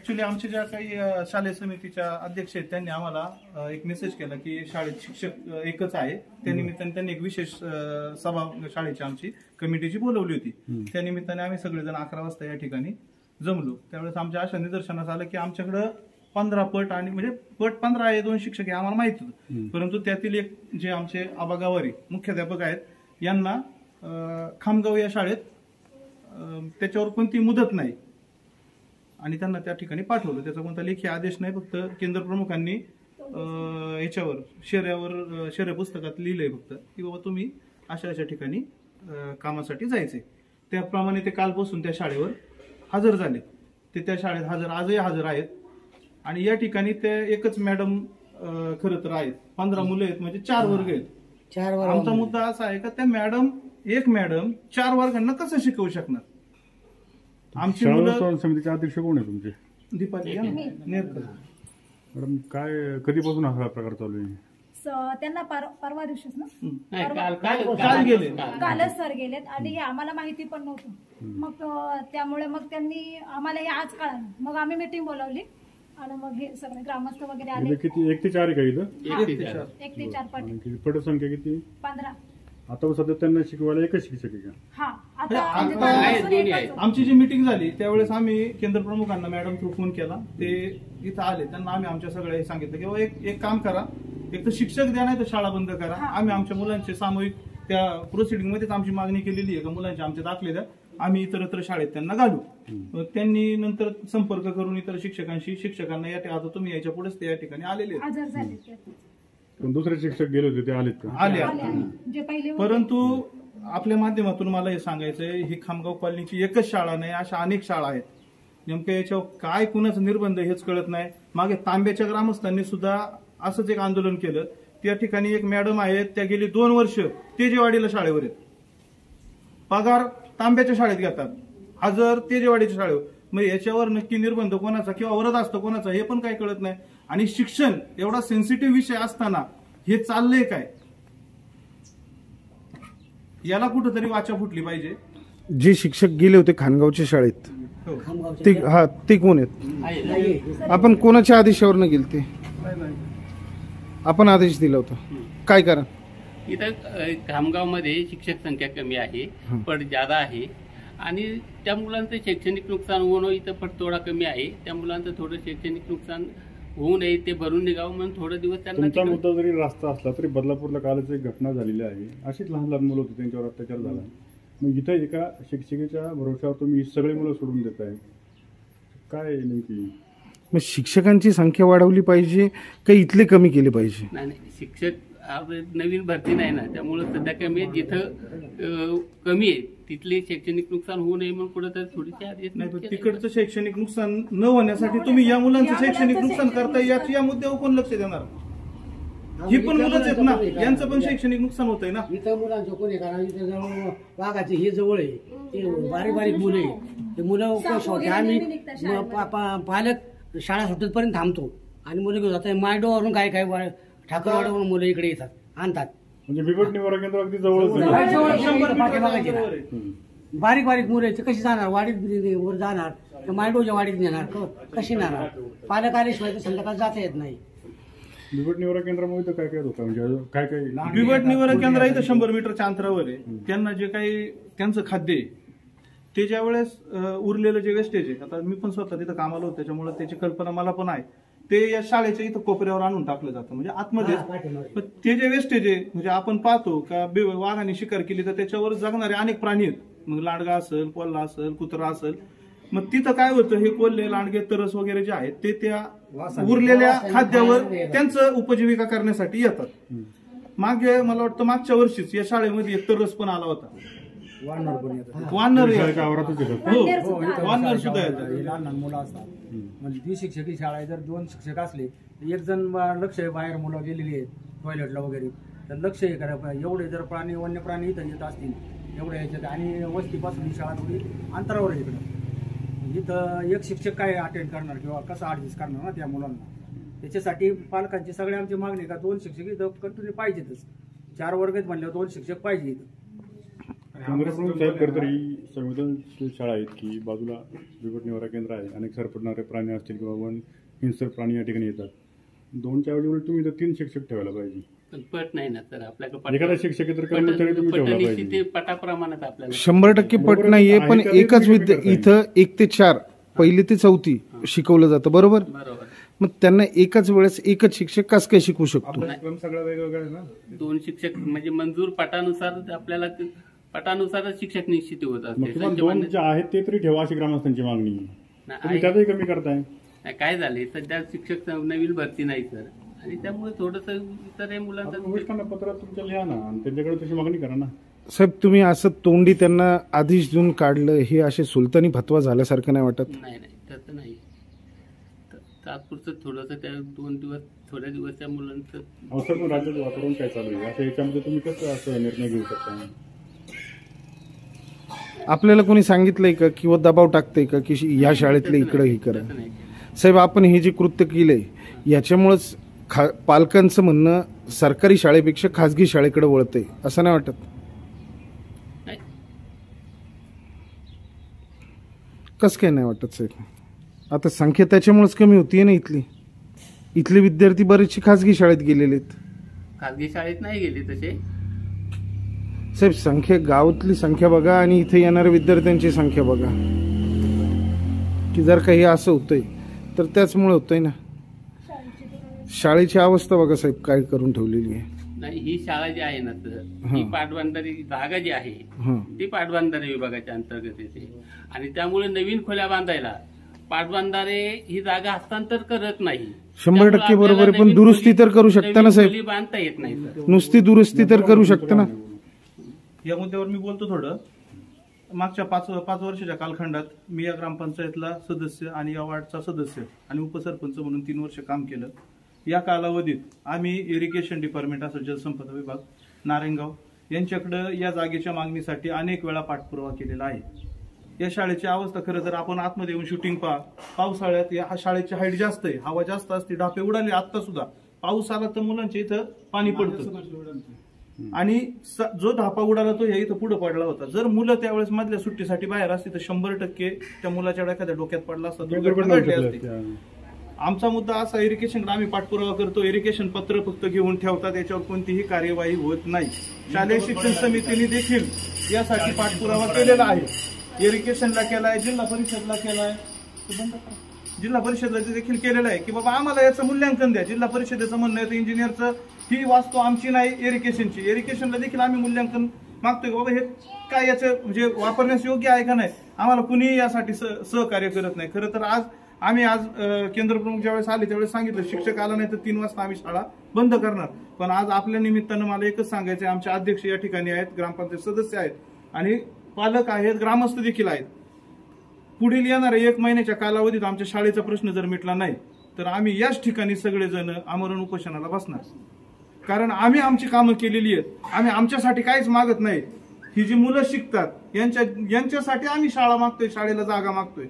Actually आमच्या ज्या काही शालेय समितीच्या अध्यक्ष आहेत त्यांनी आम्हाला एक मेसेज केला की शाळेत शिक्षक एकच आहे. त्या निमित्ताने त्यांनी एक विशेष सभा शाळेची आमची कमिटीची बोलवली होती. त्या निमित्ताने आम्ही सगळेजण 11 वाजता या ठिकाणी जमलो. त्यावेळेस आमच्या अशा निदर्शनास आलं की आमच्याकडं 15 पट आणि म्हणजे पट 15 आहे, 2 शिक्षक आहे आम्हाला माहित होतं. परंतु त्यातील एक जे आमचे आबागावारी मुख्याध्यापक आहेत यांना खामगाव या शाळेत त्याच्यावर कोणती मुदत नाही आणि त्यांना त्या ठिकाणी पाठवलं. त्याचा कोणता लेखी आदेश नाही, फक्त केंद्र प्रमुखांनी याच्यावर शेऱ्या पुस्तकात लिहिलंय फक्त की बाबा तुम्ही अशा अशा ठिकाणी कामासाठी जायचंय. त्याप्रमाणे ते कालपासून त्या शाळेवर हजर झाले. ते त्या शाळेत आजही हजर आहेत आणि या ठिकाणी ते एकच मॅडम खरं तर आहेत. 15 मुलं आहेत म्हणजे 4 वर्ग आहेत. आमचा मुद्दा असा आहे का त्या एक मॅडम 4 वर्गांना कसं शिकवू शकणार. आमची मुलं समितीचे अध्यक्ष कोण आहे तुमचे? दीपाली नेरकर मॅडम. काय कधीपासून हा प्रकार चालू आहे? त्यांना परवा दिवशीच ना कालच सर गेलेत आणि आम्हाला माहिती पण नव्हतं. मग त्यामुळे मग त्यांनी आम्ला हे आज कळालं. मग आम्ही मीटिंग बोलावली आणि मग हे सगळे ग्रामस्थ वगैरे आले. किती 1 ते 4 आहे का इथं? 1 ते 4 पट. पटसंख्या किती? 15. आता सध्या त्यांना शिकवायला एकच शिक्षक आहे का? आमची जी मीटिंग झाली त्यावेळेस आम्ही केंद्र प्रमुखांना मॅडम थ्रू फोन केला. ते इथं आले. त्यांना आम्ही आमच्या सगळ्या सांगितलं की एक काम करा, एक तर शिक्षक द्या नाही तर शाळा बंद करा. आम्ही आमच्या मुलांचे सामूहिक त्या प्रोसिडिंग मध्येच आमची मागणी केलेली आहे का मुलांचे आमचे दाखले द्या, आम्ही इतरत्र शाळेत त्यांना घालू. त्यांनी नंतर संपर्क करून इतर शिक्षकांना आता तुम्ही याच्या पुढेच ते या ठिकाणी आलेले दुसरे शिक्षक गेले होते ते आलेत का? आले. परंतु आपल्या माध्यमातून मला हे सांगायचंय ही खामगाव कॉलनीची एकच शाळा नाही, अशा अनेक शाळा आहेत. नेमकं याच्यावर काय कुणाचं निर्बंध हेच कळत नाही. मागे तांब्याच्या ग्रामस्थांनी सुद्धा असंच एक आंदोलन केलं. त्या ठिकाणी एक मॅडम आहेत, त्या गेली 2 वर्ष तेजेवाडीला शाळेवर आहेत. पगार तांब्याच्या शाळेत घेतात, हजर तेजेवाडीच्या शाळेवर. मग याच्यावर नक्की निर्बंध कोणाचा किंवा वरद असतं कोणाचा हे पण काही कळत नाही. आणि शिक्षण एवढा सेन्सिटिव्ह विषय असताना हे चाललंय काय, याला कुठंतरी वाचा फुटली पाहिजे. जे शिक्षक गेले होते खानगावच्या शाळेत ते कोण आहेत? आपण कोणाच्या आदेशावर गेले ते? आपण आदेश दिला होता. काय कारण? इथं खामगावमध्ये शिक्षक संख्या कमी आहे, पट जादा आहे आणि त्या मुलांचं शैक्षणिक नुकसान होणं इथं पट थोडा कमी आहे. त्या मुलांचं थोडं शैक्षणिक नुकसान होऊ नये, ते भरून निघावं म्हणून थोडे दिवस त्यांना. तुमचा मुद्दा जरी रास्ता असला तरी बदलापूरला कालच एक घटना झालेली आहे. अशीच लहान लहान मुलं होती, त्यांच्यावर अत्याचार झाला. मग इथं एका शिक्षिकेच्या भरोश्यावर तुम्ही सगळे मुलं सोडून देताय, काय नेमकी? मग शिक्षकांची संख्या वाढवली पाहिजे का इथले कमी केले पाहिजे? नाही, शिक्षक नवीन भरती नाही ना, त्यामुळे सध्या कमी आहे. जिथं कमी आहे तिथले शैक्षणिक नुकसान होऊ नये म्हणून कुठेतरी थोडीशी आदेश नाही. तिकडचं शैक्षणिक नुकसान न होण्यासाठी तुम्ही या मुलांचं शैक्षणिक नुकसान करताय, या मुद्द्यावर कोण लक्ष देणार? ही पण मुलंच आहेत ना, यांचं पण शैक्षणिक नुकसान होतंय ना. इथं मुलांचं कोणी कारण इथं जवळ वाघाचे हे जवळ आहे, ते बारीक बारीक मुलं आहे. ते मुलं होते, आम्ही पालक शाळा सुटेपर्यंत थांबतो आणि मुलं घेऊन जातात. मायडोवरून काय काय ठाकरवाड्यावरून मुलं इकडे येतात, आणतात. म्हणजे बिबट निवारा केंद्र अगदी जवळ बारीक बारीक मुलं आहेत, कशी जाणार? वाडीत वर जाणार, मायडोच्या वाडीत नेणार, कशी नेणार? पालक आल्याशिवाय तर संध्याकाळ जाता येत नाही. बिबट निवारा केंद्रामध्ये तर काय काय होतं, म्हणजे काय काय? बिबट निवारा केंद्र इथं 100 मीटरच्या अंतरावर आहे. त्यांना जे काही त्यांचं खाद्य आहे ते ज्या वेळेस उरलेलं जे वेस्टेज आहे, आता मी पण स्वतः तिथं कामाला होतो त्याच्यामुळे त्याची कल्पना मला पण आहे, ते या शाळेच्या इथं कोपऱ्यावर आणून टाकलं जातं म्हणजे आतमध्ये. ते जे वेस्टेज आहे म्हणजे आपण पाहतो का वाघाने शिकार केली तर त्याच्यावर जगणारे अनेक प्राणी आहेत. मग लांडगा असेल, कोल्हा असेल, कुत्रा असेल. मग तिथं काय होतं, हे कोल्हे, लांडगे, तरस वगैरे जे आहेत ते त्या उरलेल्या खाद्यावर त्यांचं उपजीविका करण्यासाठी येतात. मागे मला वाटतं मागच्या वर्षीच या शाळेमध्ये एक तरस पण आला होता. वानर सुद्धा येतात. लहान लहान मुलं असतात. म्हणजे ती शिक्षकी शाळा आहे, जर 2 शिक्षक असले तर एक जण लक्ष आहे, बाहेर मुलं गेलेली आहेत टॉयलेटला वगैरे, तर लक्ष हे करा. एवढे जर वन्य प्राणी इथं येत असतील एवढ्या ह्याच्यात आणि वस्तीपासून ही शाळा थोडी अंतरावर आहे इकडं, इथं एक शिक्षक काय अटेंड करणार किंवा कसं ऍडजस्ट करणार ना त्या मुलांना? त्याच्यासाठी पालकांची सगळी आमची मागणी का 2 शिक्षक इथं कंटिन्यू पाहिजेतच. 4 वर्ग म्हणल्यावर 2 शिक्षक पाहिजे इथं. केंद्रप्रमुख साहेब खरं ही संवेदनशील शाळा आहेत की बाजूला बिबट निवारा केंद्र आहे, अनेक सरपडणारे प्राणी असतील किंवा वन हिंसक प्राणी या ठिकाणी येतात. 2च्या ऐवजी तुम्ही तर 3 शिक्षक ठेवायला पाहिजे. पण पट नाही ना सर आपल्याकडे. एखादा शिक्षक तर कर्मचारी तुम्ही ठेवला पटनिशी पाहिजे. ते पटाप्रमाणात आपल्याला 100% पट नाहीये, पण आहे का ते एकच तुम्ही विद्या करताय? इथं 1 ते 4 पहिली ते 4थी शिकवलं जातं, बरोबर. बरोबर. मग त्यांना एकाच वेळेस एकच शिक्षक कसं काय शिकवू शकतो? आपला क्रम सगळा वेगवेगळा आहे ना. 2 शिक्षक म्हणजे मंजूर पटानुसार आपल्याला पटानुसारच शिक्षक निश्चित होत मग असते. किंवा 2 जे आहेत ते तरी ठेवा अशी ग्रामस्थांची मागणी आहे. तुम्ही आहे. त्यातही कमी करताय. नाही, काय झाले सध्या शिक्षक नवीन भरती नाही सर, आणि त्यामुळे थोडस इतर मुलांचं उपविष्टांना पत्रात तुमच्या लिहा ना आणि त्यांच्याकडे तशी मागणी करा ना. साहेब, तुम्ही असं तोंडी त्यांना आदेश देऊन काढलं, हे असे सुलतानी फतवा झाल्यासारखं नाही वाटत? नाही तसं नाही. तात्पुरतं थोडंसं त्या 2 दिवस थोड्या दिवस त्या मुलांचं अवसर पण राज्याचं वातावरण काय चालू आहे असं याच्यामध्ये तुम्ही कसं असं निर्णय घेऊ शकता? आपल्याला कोणी सांगितलंय का किंवा दबाव टाकतंय का की या शाळेतले इकडे हे करा? तसं नाही. साहेब, आपण हे जे कृत्य केलंय याच्यामुळेच पालकांचं म्हणणं सरकारी शाळेपेक्षा खाजगी शाळेकडे वळतंय, असं नाही वाटत? नाही. कसं काय नाही वाटत साहेब? आता संख्या त्याच्यामुळेच कमी होतीये ना. इथले विद्यार्थी बरेचसे खाजगी शाळेत गेलेले आहेत. खाजगी शाळेत नाही गेले तसे. साहेब, संख्या गावातली संख्या बघा आणि इथे येणाऱ्या विद्यार्थ्यांची संख्या बघा, की जर काही असं होतंय तर त्याचमुळे होतंय ना. शाळेची अवस्था बघा साहेब काय करून ठेवलेली आहे. नाही, ही शाळा जी आहे ना सर, ही पाटबंधारी जागा जी आहे ती पाटबंधारे विभागाच्या अंतर्गत येते, आणि त्यामुळे नवीन खोल्या बांधायला पाटबंधारे ही जागा हस्तांतर करत नाही. 100% बरोबर आहे, पण दुरुस्ती तर करू शकता ना साहेब. खोली बांधता येत नाही सर. नुसती दुरुस्ती तर करू शकता ना. या मुद्द्यावर मी बोलतो थोडं. मागच्या 5 वर्षाच्या कालखंडात मी या ग्रामपंचायतला सदस्य आणि या वार्डचा सदस्य आणि उपसरपंच म्हणून 3 वर्ष काम केलं. या कालावधीत आम्ही इरिगेशन डिपार्टमेंट असं जलसंपदा विभाग नारायणगाव यांच्याकडं या जागेच्या मागणीसाठी अनेक वेळा पाठपुरावा केलेला आहे. या शाळेची अवस्था खरं तर आपण आतमध्ये येऊन शूटिंग पावसाळ्यात या शाळेची हाईट जास्त आहे, हवा जास्त असते, ढापे उडाले. आता सुद्धा पाऊस आला तर मुलांच्या इथं पाणी पडतं आणि जो धापा उडाला तो या इथं पुढे पडला होता. जर मुलं त्यावेळेस मधल्या सुट्टीसाठी बाहेर असती तर 100% त्या मुलाच्या एखाद्या डोक्यात पडला असता, दुर्घटना घडली असती. आमचा मुद्दा असा, इरिगेशन आम्ही पाठपुरावा करतो, इरिगेशन पत्र फक्त घेऊन ठेवतात, याच्यावर कोणतीही कार्यवाही होत नाही. शालेय शिक्षण समितीने देखील यासाठी पाठपुरावा केलेला आहे. इरिगेशनला केलाय, जिल्हा परिषदला केलाय, जिल्हा परिषदला देखील केलेलं आहे की बाबा आम्हाला याचं मूल्यांकन द्या. जिल्हा परिषदेचं म्हणणं आहे इंजिनियरचं ही वास्तू आमची नाही, इरिगेशनची. इरिगेशनला देखील आम्ही मूल्यांकन मागतोय की बाबा हे काय याचं म्हणजे वापरण्यास योग्य आहे का नाही. आम्हाला कुणीही यासाठी सहकार्य करत नाही. खरं तर आम्ही आज केंद्रप्रमुख ज्यावेळेस आले त्यावेळेस सांगितलं शिक्षक आला नाही तर 3 वाजता आम्ही शाळा बंद करणार. पण आज आपल्या निमित्तानं मला एकच सांगायचं आहे, आमचे अध्यक्ष या ठिकाणी आहेत, ग्रामपंचायत सदस्य आहेत आणि पालक आहेत, ग्रामस्थ देखील आहेत. पुढील येणाऱ्या 1 महिन्याच्या कालावधीत आमच्या शाळेचा प्रश्न जर मिटला नाही तर आम्ही याच ठिकाणी सगळेजण आमरण उपोषणाला बसणार. कारण आम्ही आमची कामं केलेली आहेत, आम्ही आमच्यासाठी काहीच मागत नाही. ही जी मुलं शिकतात यांच्यासाठी आम्ही शाळा मागतोय, शाळेला जागा मागतोय.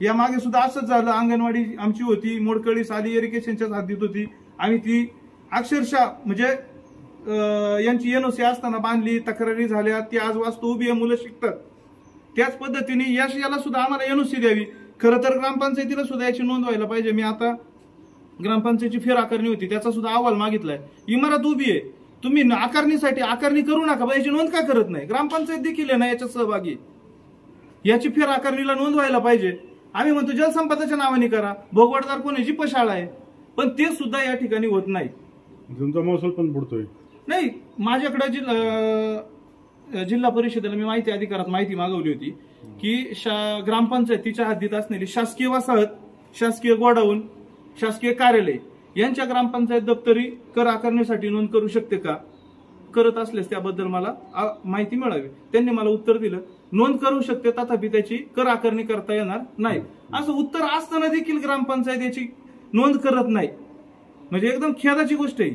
या मागे सुद्धा असंच झालं. अंगणवाडी आमची होती, मोडकळी साली इरिगेशनच्याच हद्दीत होती. आम्ही ती अक्षरशः म्हणजे यांची एनओसी असताना बांधली, तक्रारी झाल्या, ती आज वास्तू उभी आहे, मुलं शिकतात. त्याच पद्धतीने याला सुद्धा आम्हाला एनओसी द्यावी. खरं तर ग्रामपंचायतीला सुद्धा याची नोंद व्हायला पाहिजे. मी आता ग्रामपंचायतीची फेर आकारणी होती त्याचा सुद्धा अहवाल मागितलाय. इमारत उभी आहे, तुम्ही आकारणीसाठी आकारणी करू नका, पण याची नोंद का करत नाही? ग्रामपंचायत देखील आहे ना याच्यात सहभागी. याची फेर आकारणीला नोंद व्हायला पाहिजे. आम्ही म्हणतो जलसंपदाच्या नावाने करा, भोगवटदार कोण आहे, जीपशाळा आहे, पण ते सुद्धा या ठिकाणी होत नाही. तुमचा महसूल पण बुडतोय. नाही, माझ्याकडे जिल्हा परिषदेला मी माहिती अधिकारात माहिती मागवली होती की ग्रामपंचायतीच्या हद्दीत असलेली शासकीय वसाहत, शासकीय गोडाऊन, शासकीय कार्यालय यांच्या ग्रामपंचायत दप्तरी कर आकारण्यासाठी नोंद करू शकते का? करत असल्यास त्याबद्दल मला माहिती मिळावी. त्यांनी मला उत्तर दिलं नोंद करू शकते, तथापि त्याची कर आकारणी करता येणार नाही. असं उत्तर असताना देखील ग्रामपंचायत याची नोंद करत नाही, म्हणजे एकदम खेदाची गोष्ट आहे.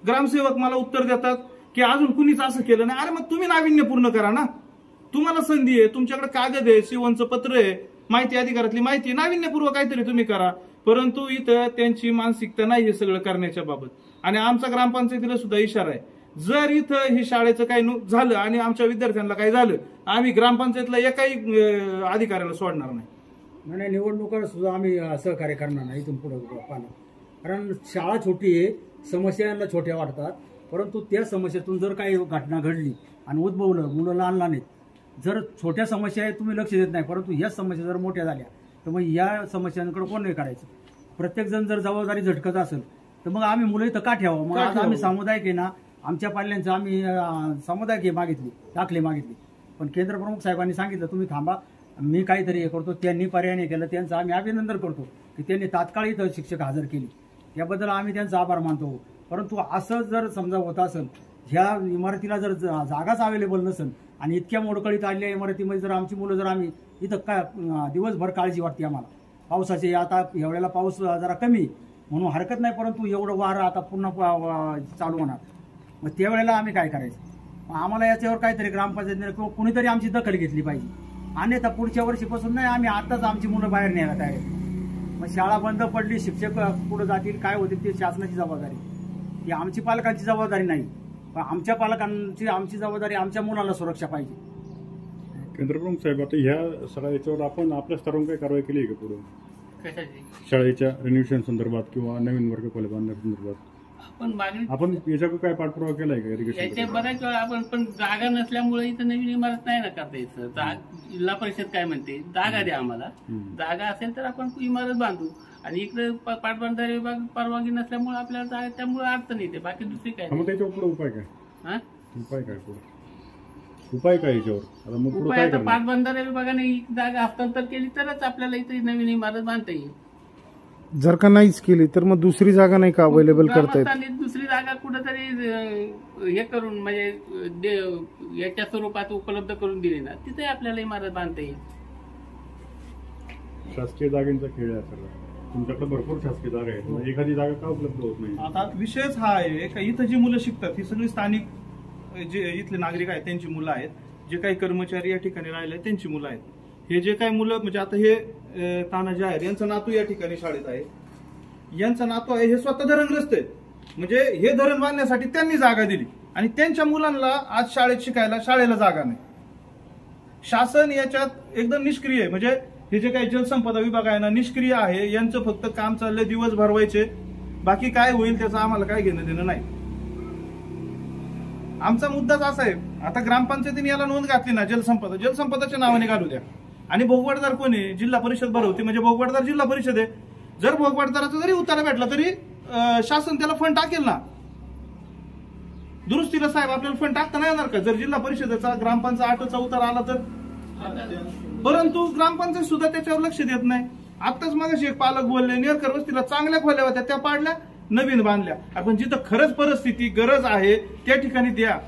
ग्रामसेवक मला उत्तर देतात की अजून कुणीच असं केलं नाही. अरे मग तुम्ही नाविन्यपूर्ण करा ना, तुम्हाला संधी आहे, तुमच्याकडे कागद आहे, सीओचं पत्र आहे, माहिती अधिकारातली माहिती आहे, नाविन्यपूर्वक काहीतरी तुम्ही करा. परंतु इथं त्यांची मानसिकता नाही हे सगळं करण्याच्या बाबत. आणि आमचा ग्रामपंचायतीला सुद्धा इशारा आहे, जर इथं ही शाळेचं काही झालं आणि आमच्या विद्यार्थ्यांना काही झालं, आम्ही ग्रामपंचायतला एकाही अधिकाऱ्याला सोडणार नाही. नाही, निवडणुका सुद्धा आम्ही सहकार्य करणार नाही इथून पुढे पाहणं. कारण शाळा छोटी आहे, समस्यांना छोट्या वाटतात, परंतु त्या समस्येतून जर काही घटना घडली आणि उद्भवलं, मुलं लहान लहान आहेत, जर छोट्या समस्या आहेत तुम्ही लक्ष देत नाही, परंतु ह्याच समस्या जर मोठ्या झाल्या तर मग या समस्यांकडे कोण नाही करायचं. प्रत्येक जण जर जबाबदारी झटकत असेल तर मग आम्ही मुलं इथं का ठेवावं. मग आज आम्ही सामुदायिक आहे ना, आमच्या पाल्यांचं आम्ही सामुदायिक मागितली, दाखले मागितले, पण केंद्र प्रमुख साहेबांनी सांगितलं तुम्ही थांबा, मी काहीतरी हे करतो. त्यांनी पर्याय नाही केलं, त्यांचं आम्ही अभिनंदन करतो की त्यांनी तात्काळ इथं शिक्षक हजर केली, याबद्दल आम्ही त्यांचा आभार मानतो. परंतु असं जर समजा होत असेल, ह्या इमारतीला जर जागाच अवेलेबल नसेल आणि इतक्या मोडकळीत आलेल्या इमारतीमध्ये जर आमची मुलं जर आम्ही इथं काय दिवसभर काळजी वाटते आम्हाला. पावसाचे आता एवढ्याला पाऊस जरा कमी म्हणून हरकत नाही, परंतु एवढं वारं आता पुन्हा चालू होणार, मग त्यावेळेला आम्ही काय करायचं. आम्हाला याच्यावर काहीतरी ग्रामपंचायतीने किंवा कुणीतरी आमची दखल घेतली पाहिजे. अन्यथा पुढच्या वर्षीपासून नाही, आम्ही आताच आमची मुलं बाहेर न्यायला तयार आहे. मग शाळा बंद पडली, शिक्षक पुढे जातील, काय होतील ते शासनाची जबाबदारी, ती आमची पालकांची जबाबदारी नाही. आमच्या पालकांची आमची जबाबदारी, आमच्या मुलाला सुरक्षा पाहिजे. केंद्रप्रमुख साहेब, आता ह्या सगळ्या याच्यावर आपण आपल्या स्तरावरून काही कारवाई केली आहे का पुढे? कशाची? शाळेच्या रिन्युएशन संदर्भात किंवा नवीन वर्ग खोल्या बांधण्यासंदर्भात आपण याच्याकडे काय पाठपुरावा केलाय का? याच्या बऱ्याच वेळा आपण, पण जागा नसल्यामुळे इथं नवीन इमारत नाही ना करता यायचं. जिल्हा परिषद काय म्हणते, जागा द्या आम्हाला, जागा असेल तर आपण इमारत बांधू. आणि इकडे पाटबंधारे विभाग परवानगी नसल्यामुळे आपल्याला जागा, त्यामुळे अडचण येते, बाकी दुसरी काय. मग त्याच्यावर पुढे उपाय काय? उपाय काय याच्यावर? उपाय आता पाटबंधारे विभागाने जागा हस्तांतर केली तरच आपल्याला इथे नवीन इमारत बांधता येईल. जर का नाहीच केली तर मग दुसरी जागा नाही का अवेलेबल करता येत? दुसरी जागा कुठेतरी हे करून म्हणजे याच्या स्वरूपात उपलब्ध करून दिली ना, तिथे आपल्याला इमारत बांधता येईल. शासकीय जागेचा खेळ आहे सगळा. तुमच्याकडे भरपूर शासकीय जागा आहेत, एखादी जागा का उपलब्ध होत नाही? आता विषयच हा आहे का इथं जी मुलं शिकतात ही सगळी स्थानिक जे इथले नागरिक आहेत त्यांची मुलं आहेत, जे काही कर्मचारी या ठिकाणी राहिले त्यांची मुलं आहेत. हे जे काही मुलं म्हणजे आता हे तानाजी आहेर यांचा नातू या ठिकाणी शाळेत आहे, यांचा नातू आहे, हे स्वतः धरणग्रस्त आहेत. म्हणजे हे धरण बांधण्यासाठी त्यांनी जागा दिली आणि त्यांच्या मुलांना आज शाळेत शिकायला शाळेला जागा नाही. शासन याच्यात एकदम निष्क्रिय आहे. म्हणजे हे जे काही जलसंपदा विभाग आहे ना, निष्क्रिय आहे. यांचं फक्त काम चाललंय दिवस भरवायचे, बाकी काय होईल त्याचं आम्हाला काय घेणं देणं नाही. आमचा मुद्दाच असा आहे, आता ग्रामपंचायतीने याला नोंद घातली ना, जलसंपदाच्या नावाने घालू द्या. आणि भोगवटदार कोण आहे? जिल्हा परिषद भरवते, म्हणजे भोगवटदार जिल्हा परिषद आहे. जर भोगवटदाराचा जरी उतारा भेटला तरी शासन त्याला फंड टाकेल ना. दुरुस्तीला साहेब आपल्याला फंड टाकता नाही येणार का जर जिल्हा परिषदेचा ग्रामपंचायतचा उतारा आला तर? परंतु ग्रामपंचायत सुद्धा त्याच्यावर लक्ष देत नाही. आताच मगाशी एक पालक बोलले, नेरकर वस्तीला चांगल्या खोल्या होत्या त्या पाडल्या, नवीन बांधल्या. आपण जिथं खरंच परिस्थिती गरज आहे त्या ठिकाणी द्या.